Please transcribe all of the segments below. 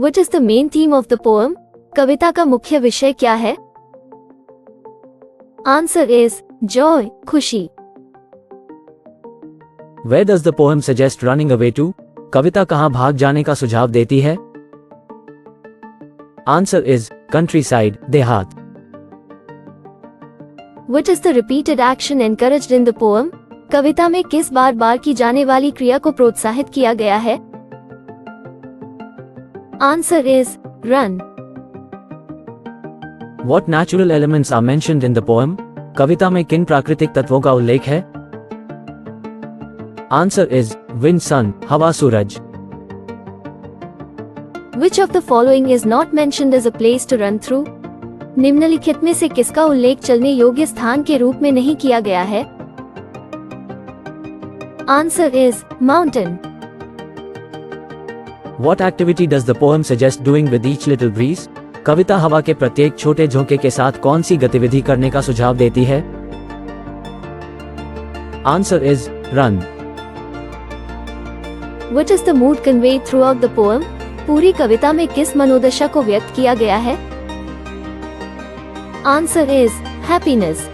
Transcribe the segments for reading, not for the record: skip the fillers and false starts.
What is the main theme of the poem? कविता का मुख्य विषय क्या है? Answer is joy, खुशी. Where does the poem suggest running away to? कविता कहाँ भाग जाने का सुझाव देती है? Answer is countryside, देहात. What is the repeated action encouraged in the poem? कविता में किस बार बार की जाने वाली क्रिया को प्रोत्साहित किया गया है? Answer is run. What natural elements are mentioned in the poem? कविता में किन प्राकृतिक तत्वों का उल्लेख है? Answer is wind, sun, हवा, सूरज. Which of the following is not mentioned as a place to run through? निम्नलिखित में से किसका उल्लेख चलने योग्य स्थान के रूप में नहीं किया गया है? Answer is mountain. What activity does the poem suggest doing with each little breeze? कविता हवा के प्रत्येक छोटे झोंके के साथ कौन सी गतिविधि करने का सुझाव देती है? Answer is run. What is the mood conveyed throughout the poem? पूरी कविता में किस मनोदशा को व्यक्त किया गया है? Answer is happiness.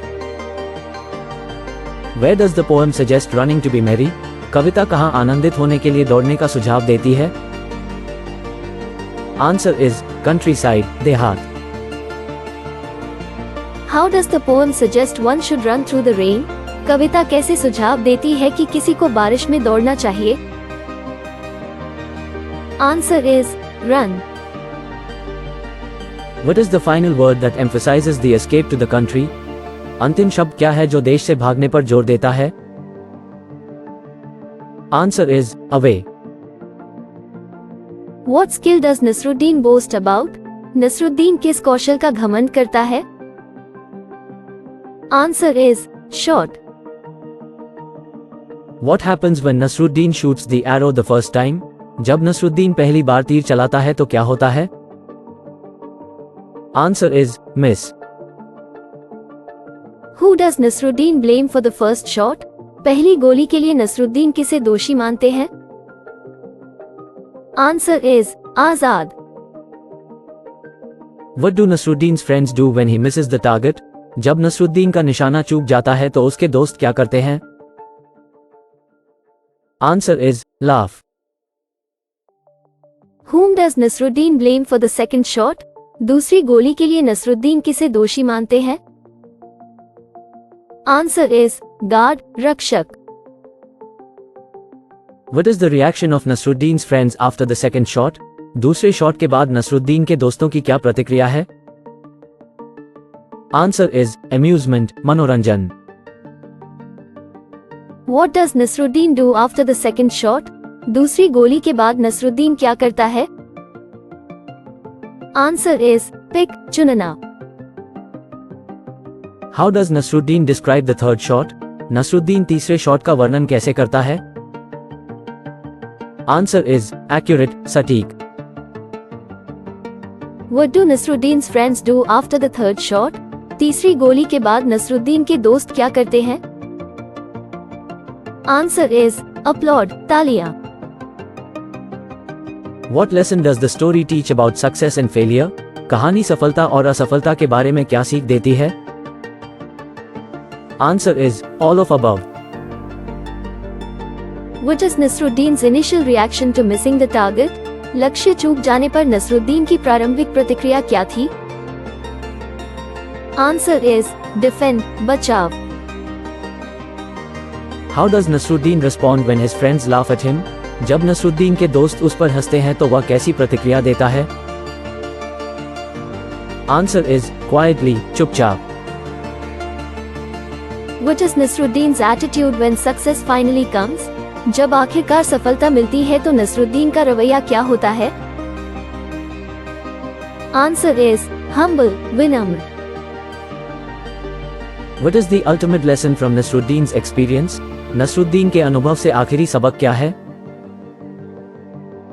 Where does the poem suggest running to be merry? कविता कहाँ आनंदित होने के लिए दौड़ने का सुझाव देती है? Answer is countryside, देहात. How does the poem suggest one should run through the rain? कविता कैसे सुझाव देती है कि किसी को बारिश में दौड़ना चाहिए? Answer is run. What is the final word that emphasizes the escape to the country? अंतिम शब्द क्या है जो देश से भागने पर जोर देता है? Answer is away. What skill does Nasruddin boast about? Nasruddin किस कौशल का घमंड करता है? Answer is shot. What happens when Nasruddin shoots the arrow the first time? जब नसरुद्दीन पहली बार तीर चलाता है तो क्या होता है? Answer is miss. Who does Nasruddin blame for the first shot? पहली गोली के लिए नसरुद्दीन किसे दोषी मानते हैं? Answer is Azad. What do Nasruddin's friends do when he misses the target? जब नसरुद्दीन का निशाना चूक जाता है तो उसके दोस्त क्या करते हैं? Answer is laugh. Whom does Nasruddin blame for the second shot? दूसरी गोली के लिए नसरुद्दीन किसे दोषी मानते हैं? Answer is guard, रक्षक. What is the reaction of Nasruddin's friends after the second shot? दूसरे शॉट के बाद नसरुद्दीन के दोस्तों की क्या प्रतिक्रिया है? Answer is amusement, मनोरंजन. What does Nasruddin do after the second shot? दूसरी गोली के बाद नसरुद्दीन क्या करता है? Answer is pick, चुनना. How does Nasruddin describe the third shot? Nasruddin तीसरे शॉट का वर्णन कैसे करता है? Answer is accurate, सटीक. What do Nasruddin's friends do after the third shot? तीसरी गोली के बाद नसरुद्दीन के दोस्त क्या करते हैं? Answer is applaud, तालियां. What lesson does the story teach about success and failure? कहानी सफलता और असफलता के बारे में क्या सीख देती है? Answer is all of above. What is Nasruddin's initial reaction to missing the target? लक्ष्य चूक जाने पर नसरुद्दीन की प्रारंभिक प्रतिक्रिया क्या थी? Answer is defend, बचाव. How does Nasruddin respond when his friends laugh at him? जब नसरुद्दीन के दोस्त उस पर हंसते हैं तो वह कैसी प्रतिक्रिया देता है? Answer is quietly, चुपचाप. What is Nasruddin's attitude when success finally comes? जब आखिरकार सफलता मिलती है तो नसरुद्दीन का रवैया क्या होता है? Answer is humble, विनम्र. What is the ultimate lesson from Nasruddin's experience? Nasruddin के अनुभव से आखिरी सबक क्या है?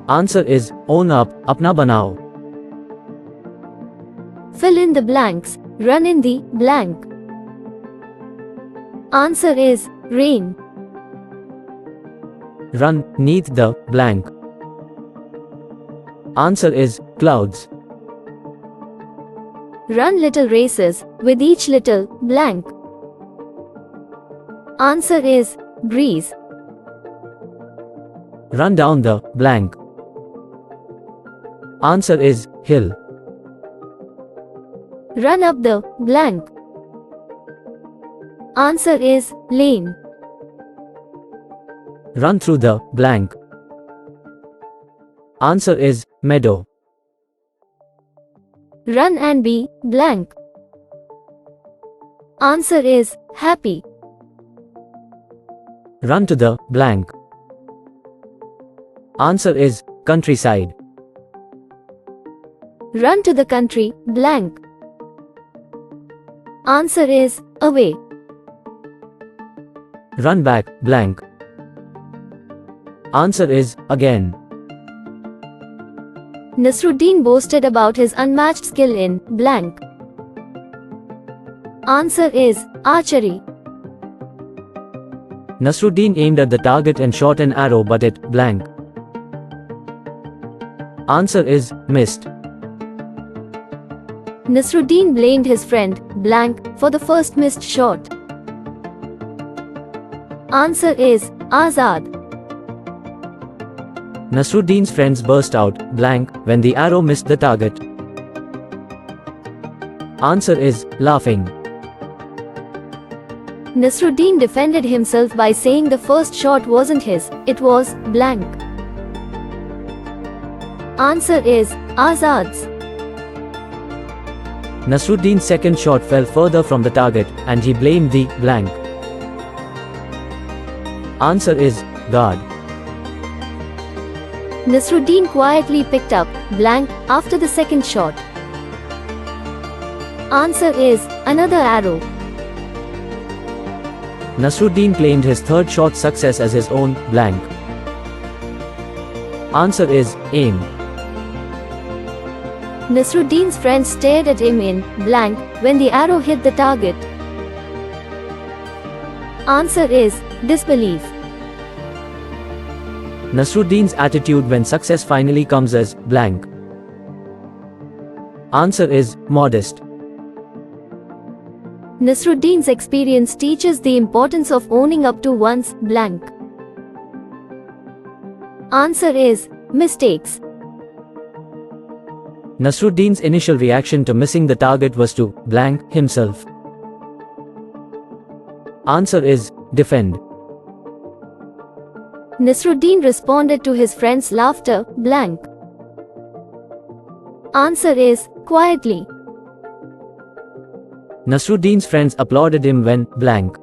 Answer is own up, अपना बनाओ. Fill in the blanks, run in the blank. Answer is rain. Run neath the blank. Answer is clouds. Run little races with each little blank. Answer is breeze. Run down the blank. Answer is hill. Run up the blank. Answer is lane. Run through the blank. Answer is meadow. Run and be blank. Answer is happy. Run to the blank. Answer is countryside. Run to the country blank. Answer is away. Run back blank. Answer is again. Nasruddin boasted about his unmatched skill in blank. Answer is archery. Nasruddin aimed at the target and shot an arrow but it blank. Answer is missed. Nasruddin blamed his friend blank for the first missed shot. Answer is Azad. Nasruddin's friends burst out blank when the arrow missed the target. Answer is laughing. Nasruddin defended himself by saying the first shot wasn't his, it was blank. Answer is Azad's. Nasruddin's second shot fell further from the target and he blamed the blank. Answer is God. Nasruddin quietly picked up blank after the second shot. Answer is another arrow. Nasruddin claimed his third shot success as his own blank. Answer is aim. Nasruddin's friends stared at him in blank when the arrow hit the target. Answer is disbelief. Nasruddin's attitude when success finally comes as blank. Answer is modest. Nasruddin's experience teaches the importance of owning up to one's blank. Answer is mistakes. Nasruddin's initial reaction to missing the target was to blank himself. Answer is defend. Nasruddin responded to his friends' laughter blank. Answer is quietly. Nasruddin's friends applauded him when blank.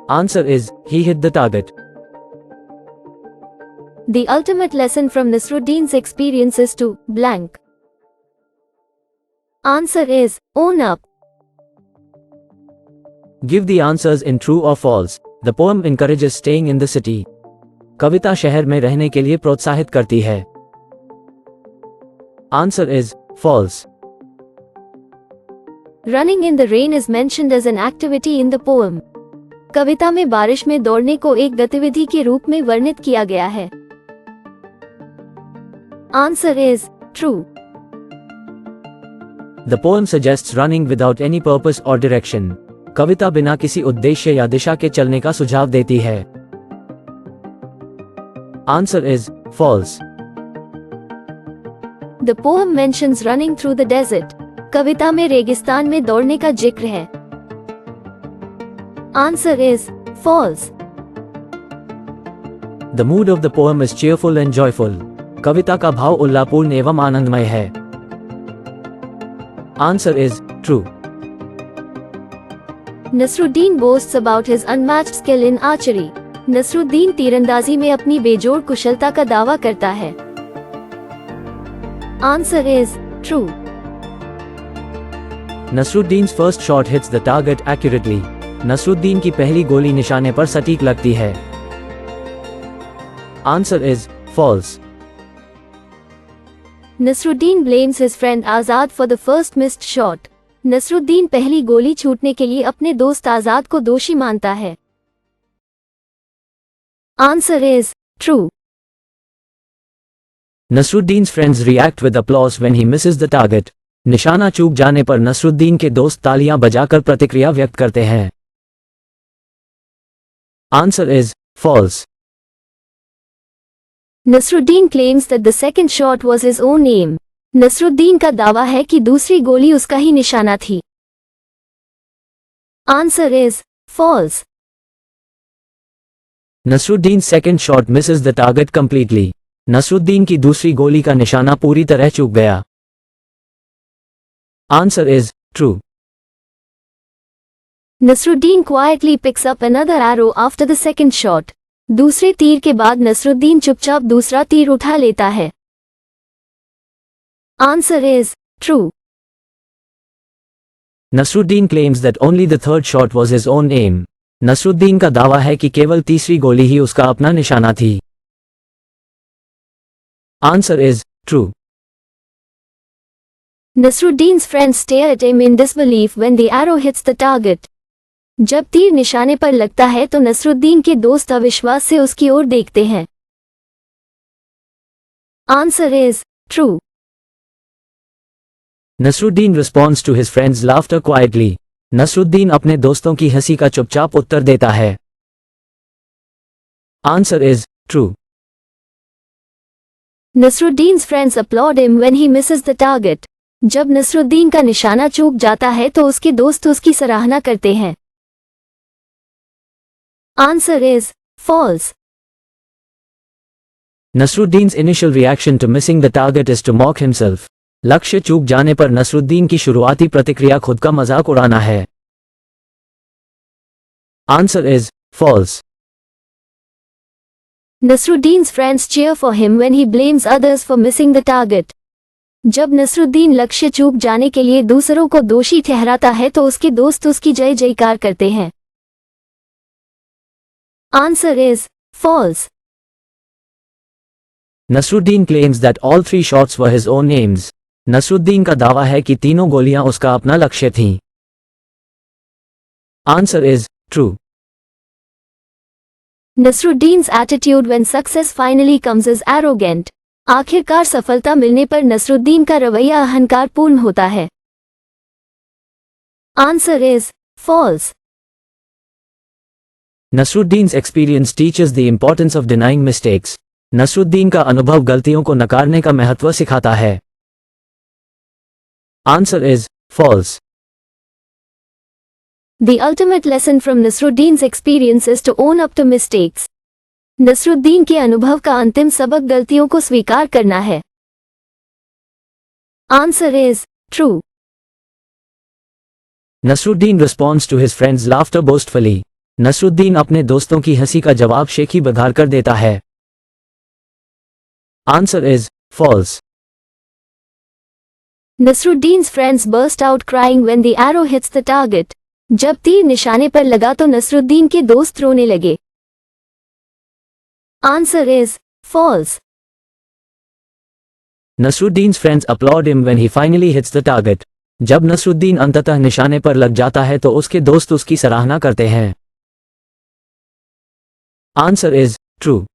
Answer is he hit the target. The ultimate lesson from Nasruddin's experience is to blank. Answer is own up. Give the answers in true or false. The poem encourages staying in the city. कविता शहर में रहने के लिए प्रोत्साहित करती है. Answer is false. Running in the rain is mentioned as an activity in the poem. कविता में बारिश में दौड़ने को एक गतिविधि के रूप में वर्णित किया गया है. Answer is true. The poem suggests running without any purpose or direction. कविता बिना किसी उद्देश्य या दिशा के चलने का सुझाव देती है. Answer is false. The poem mentions running through the desert. कविता में रेगिस्तान में दौड़ने का जिक्र है. Answer is false. The mood of the poem is cheerful and joyful. कविता का भाव उल्लापूर्ण एवं आनंदमय है. Answer is true. Nasruddin boasts about his unmatched skill in archery. Nasruddin तीरंदाजी में अपनी बेजोड़ कुशलता का दावा करता है. Answer is true. Nasruddin's first shot hits the target accurately. Nasruddin की पहली गोली निशाने पर सटीक लगती है. Answer is false. Nasruddin blames his friend Azad for the first missed shot. Nasruddin पहली गोली छूटने के लिए अपने दोस्त आजाद को दोषी मानता है. Answer is true. Nasruddin's friends react with applause when he misses the target. निशाना चूक जाने पर नसरुद्दीन के दोस्त तालियां बजाकर प्रतिक्रिया व्यक्त करते हैं. Answer is false. Nasruddin claims that the second shot was his own aim. Nasruddin का दावा है कि दूसरी गोली उसका ही निशाना थी. Answer is false. Nasruddin's second shot misses the target completely. Nasruddin की दूसरी गोली का निशाना पूरी तरह चूक गया. Answer is true. Nasruddin quietly picks up another arrow after the second shot. दूसरे तीर के बाद नसरुद्दीन चुपचाप दूसरा तीर उठा लेता है. Answer is true. Nasruddin claims that only the third shot was his own aim. Nasruddin का दावा है कि केवल तीसरी गोली ही उसका अपना निशाना थी. Answer is true. Nasruddin's friends stare at him in disbelief when the arrow hits the target. जब तीर निशाने पर लगता है तो नसरुद्दीन के दोस्त अविश्वास से उसकी ओर देखते हैं. Answer is true. Nasruddin responds to his friends' laughter quietly. Nasruddin अपने दोस्तों की हंसी का चुपचाप उत्तर देता है. Answer is true. Nasruddin's friends applaud him when he misses the target. जब नसरुद्दीन का निशाना चूक जाता है तो उसके दोस्त उसकी सराहना करते हैं. Answer is false. Nasruddin's initial reaction to missing the target is to mock himself. लक्ष्य चूक जाने पर नसरुद्दीन की शुरुआती प्रतिक्रिया खुद का मजाक उड़ाना है. Answer is false. Nasruddin's friends cheer for him when he blames others for missing the target. जब नसरुद्दीन लक्ष्य चूक जाने के लिए दूसरों को दोषी ठहराता है तो उसके दोस्त उसकी जय जयकार करते हैं. Answer is false. Nasruddin claims that all three shots were his own aims. Nasruddin का दावा है कि तीनों गोलियां उसका अपना लक्ष्य थीं. Answer is true. Nasruddin's attitude when success finally comes is arrogant. आखिरकार सफलता मिलने पर नसरुद्दीन का रवैया अहंकारपूर्ण होता है. Answer is false. Nasruddin's experience teaches the importance of denying mistakes. Nasruddin का अनुभव गलतियों को नकारने का महत्व सिखाता है. Answer is false. The ultimate lesson from Nasruddin's experience is to own up to mistakes. Nasruddin के अनुभव का अंतिम सबक गलतियों को स्वीकार करना है. Answer is true. Nasruddin responds to his friends' laughter boastfully. Nasruddin अपने दोस्तों की हंसी का जवाब शेखी बघार कर देता है. Answer is false. Nasruddin's friends burst out crying when the arrow hits the target. जब तीर निशाने पर लगा तो नसरुद्दीन के दोस्त रोने लगे. Answer is false. Nasruddin's friends applaud him when he finally hits the target. जब नसरुद्दीन अंततः निशाने पर लग जाता है तो उसके दोस्त उसकी सराहना करते हैं. Answer is true.